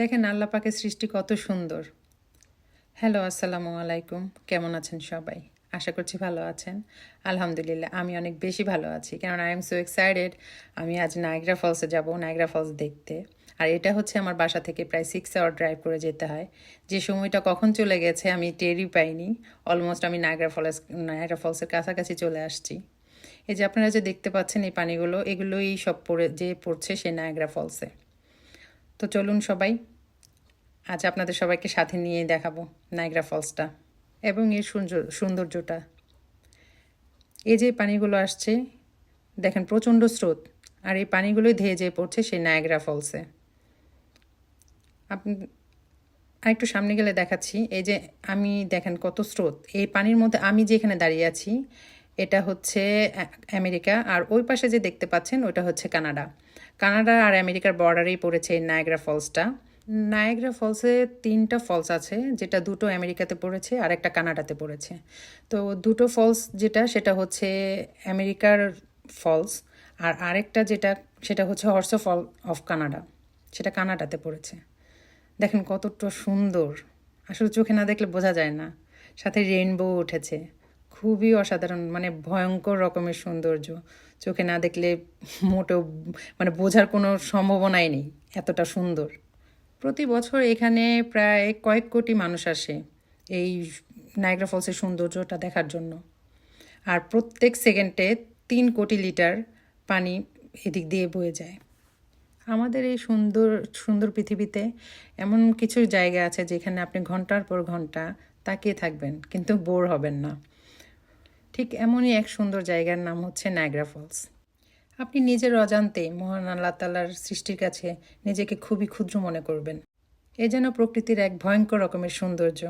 দেখেন আল্লাহ পাকের সৃষ্টি কত সুন্দর। হ্যালো, আসসালামু আলাইকুম। কেমন আছেন সবাই? আশা করছি ভালো আছেন। আলহামদুলিল্লাহ আমি অনেক বেশি ভালো আছি, কারণ আই এম সো এক্সাইটেড। আমি আজ নায়াগ্রা ফলসে যাব, নায়াগ্রা ফলস দেখতে। আর এটা হচ্ছে আমার বাসা থেকে প্রায় 6 আওয়ার ড্রাইভ করে যেতে হয়। যে সময়টা কখন চলে গেছে আমি টেরই পাইনি। অলমোস্ট আমি নায়াগ্রা ফলসের কাছাকাছি চলে আসছি। এই যে আপনারা যে দেখতে পাচ্ছেন এই পানিগুলো, এগুলোই সব পড়ছে সেই নায়াগ্রা ফলসে। তো চলুন সবাই, আজ আপনাদের সবাইকে সাথে নিয়ে দেখাবো নায়াগ্রা ফলসটা এবং এর সৌন্দর্যটা। এই যে পানিগুলো আসছে, দেখেন প্রচণ্ড স্রোত, আর এই পানিগুলোই ধেয়ে যেয়ে পড়ছে সেই নায়াগ্রা ফলসে। আপনি আরেকটু সামনে গেলে দেখাচ্ছি। এই যে আমি দেখেন কত স্রোত, এই পানির মধ্যে আমি যেখানে দাঁড়িয়ে আছি এটা হচ্ছে আমেরিকা, আর ওই পাশে যে দেখতে পাচ্ছেন ওটা হচ্ছে কানাডা। কানাডা আর আমেরিকার বর্ডারেই পড়েছে এই নায়াগ্রা ফলসটা। নায়াগ্রা ফলসে 3টা ফলস আছে, যেটা 2টো আমেরিকাতে পড়েছে আর একটা কানাডাতে পড়েছে। তো 2টো ফলস যেটা সেটা হচ্ছে আমেরিকার ফলস, আর আরেকটা যেটা সেটা হচ্ছে হর্স ফল অফ কানাডা, সেটা কানাডাতে পড়েছে। দেখেন কতটা সুন্দর, আসলে চোখে না দেখলে বোঝা যায় না। সাথে রেইনবো উঠেছে, খুবই অসাধারণ, মানে ভয়ঙ্কর রকমের সৌন্দর্য। চোখে না দেখলে মোটেও মানে বোঝার কোনো সম্ভাবনাই নেই, এতটা সুন্দর। প্রতি বছর এখানে প্রায় কয়েক কোটি মানুষ আসে এই নায়াগ্রা ফলসের সৌন্দর্যটা দেখার জন্য। আর প্রত্যেক সেকেন্ডে 3 কোটি লিটার পানি এদিক দিয়ে বয়ে যায়। আমাদের এই সুন্দর সুন্দর পৃথিবীতে এমন কিছু জায়গা আছে যেখানে আপনি ঘন্টার পর ঘন্টা তাকিয়ে থাকবেন কিন্তু বোর হবেন না। ঠিক এমনই এক সুন্দর জায়গার নাম হচ্ছে নায়াগ্রা ফলস। আপনি নিজের অজান্তে মহান আল্লাহ তাআলার সৃষ্টির কাছে নিজেকে খুবই ক্ষুদ্র মনে করবেন। এ যেন প্রকৃতির এক ভয়ঙ্কর রকমের সৌন্দর্য।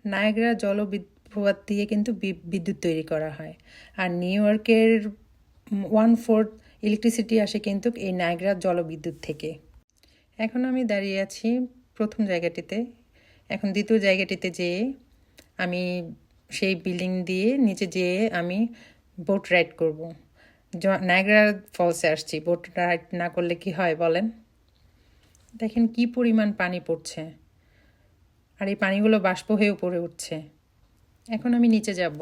নায়াগ্রা জলবিদ্যুৎ দিয়ে কিন্তু বিদ্যুৎ তৈরি করা হয়, আর নিউ ইয়র্কের 1/4 ইলেকট্রিসিটি আসে কিন্তু এই নায়াগ্রা জলবিদ্যুৎ থেকে। এখন আমি দাঁড়িয়ে আছি প্রথম জায়গাটিতে, এখন দ্বিতীয় জায়গাটিতে যেয়ে আমি সেই বিল্ডিং দিয়ে নিচে যেয়ে আমি বোট রাইড করব। নায়াগ্রা ফলসে আসছি, বোট রাইড না করলে কি হয় বলেন? দেখেন কি পরিমাণ পানি পড়ছে, আর এই পানিগুলো বাষ্প হয়ে উপরে উঠছে। এখন আমি নিচে যাব,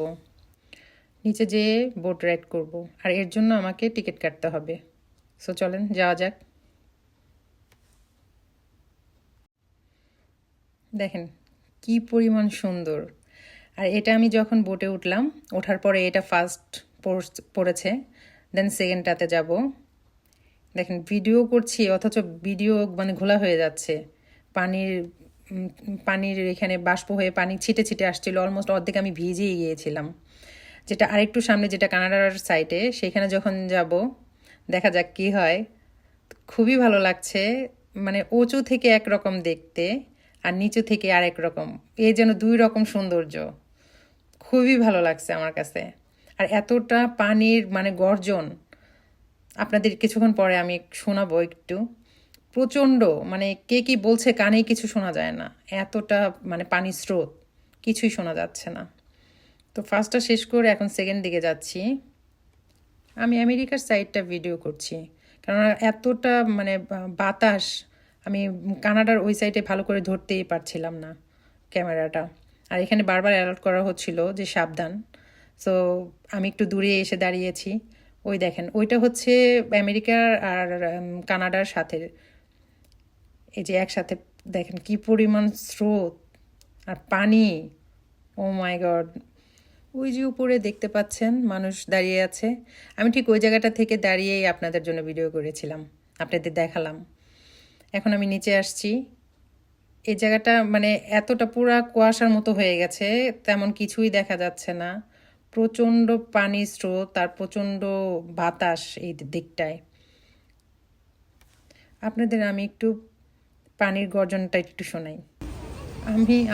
নিচে যেয়ে বোট রাইড করব, আর এর জন্য আমাকে টিকিট কাটতে হবে। সো চলেন যাওয়া যাক। দেখেন কি পরিমাণ সুন্দর। আর এটা আমি যখন বোটে উঠলাম, ওঠার পরে এটা ফার্স্ট পড়েছে, দেন সেকেন্ডটাতে যাব। দেখেন ভিডিও করছি অথচ ভিডিও মানে ঘোলা হয়ে যাচ্ছে। পানির পানির এখানে বাষ্প হয়ে পানি ছিটে ছিটে আসছিল, অলমোস্ট অর্ধেক আমি ভিজেই গিয়েছিলাম। যেটা আরেকটু সামনে যেটা কানাডার সাইডে, সেখানে যখন যাব দেখা যাক কি হয়। খুবই ভালো লাগছে, মানে উঁচু থেকে একরকম দেখতে আর নিচু থেকে আরেক রকম, এই যেন 2 রকম সৌন্দর্য। খুবই ভালো লাগছে আমার কাছে। আর এতটা পানির মানে গর্জন আপনাদের কিছুক্ষণ পরে আমি শোনাবো একটু। প্রচণ্ড, মানে কে কি বলছে কানেই কিছু শোনা যায় না, এতটা মানে পানির স্রোত, কিছুই শোনা যাচ্ছে না। তো ফার্স্টটা শেষ করে এখন সেকেন্ড দিকে যাচ্ছি। আমি আমেরিকার সাইডটা ভিডিও করছি, কারণ এতটা মানে বাতাস, আমি কানাডার ওই সাইডে ভালো করে ধরতেই পারছিলাম না ক্যামেরাটা। আর এখানে বারবার অ্যালার্ট করা হচ্ছিল যে সাবধান। সো আমি একটু দূরে এসে দাঁড়িয়েছি। ওই দেখেন ওইটা হচ্ছে আমেরিকার আর কানাডার সাথে, এই যে একসাথে দেখেন কি পরিমাণ স্রোত আর পানি। ও মাই গড, ওই যে উপরে দেখতে পাচ্ছেন মানুষ দাঁড়িয়ে আছে, আমি ঠিক ওই জায়গাটা থেকে দাঁড়িয়েই আপনাদের জন্য ভিডিও করেছিলাম, আপনাদের দেখালাম। এখন আমি নিচে আসছি। এই জায়গাটা মানে এতটা পুরা কুয়াশার মতো হয়ে গেছে, তেমন কিছুই দেখা যাচ্ছে না। প্রচণ্ড পানি স্রোত আর প্রচণ্ড বাতাস এই দিকটায়। আপনাদের আমি একটু পানির গর্জনটা একটু শোনাই।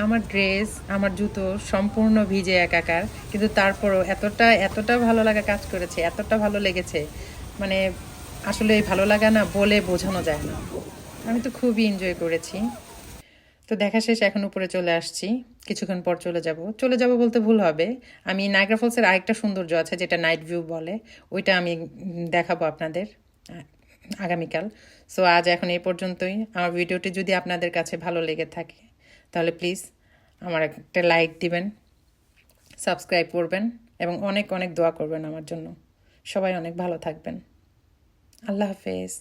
আমার ড্রেস, আমার জুতো সম্পূর্ণ ভিজে একাকার, কিন্তু তারপরও এতটা এতটা ভালো লাগা কাজ করেছে, এতটা ভালো লেগেছে, মানে আসলে ভালো লাগা না বলে বোঝানো যায় না। আমি তো খুবই এনজয় করেছি। তো দেখা শেষ, এখন উপরে চলে আসছি। কিছুক্ষণ পর চলে যাব বলতে ভুল হবে। আমি নায়াগ্রা ফলসের আরেকটা সৌন্দর্য আছে যেটা নাইট ভিউ বলে, ওইটা আমি দেখাবো আপনাদের। আগামীকাল। সো আজ এখন এই পর্যন্তই। আমার ভিডিওটি যদি আপনাদের কাছে ভালো লেগে থাকে তাহলে প্লিজ আমার একটা লাইক দিবেন, সাবস্ক্রাইব করবেন এবং অনেক অনেক দোয়া করবেন আমার জন্য। সবাই অনেক ভালো থাকবেন। আল্লাহ হাফেজ।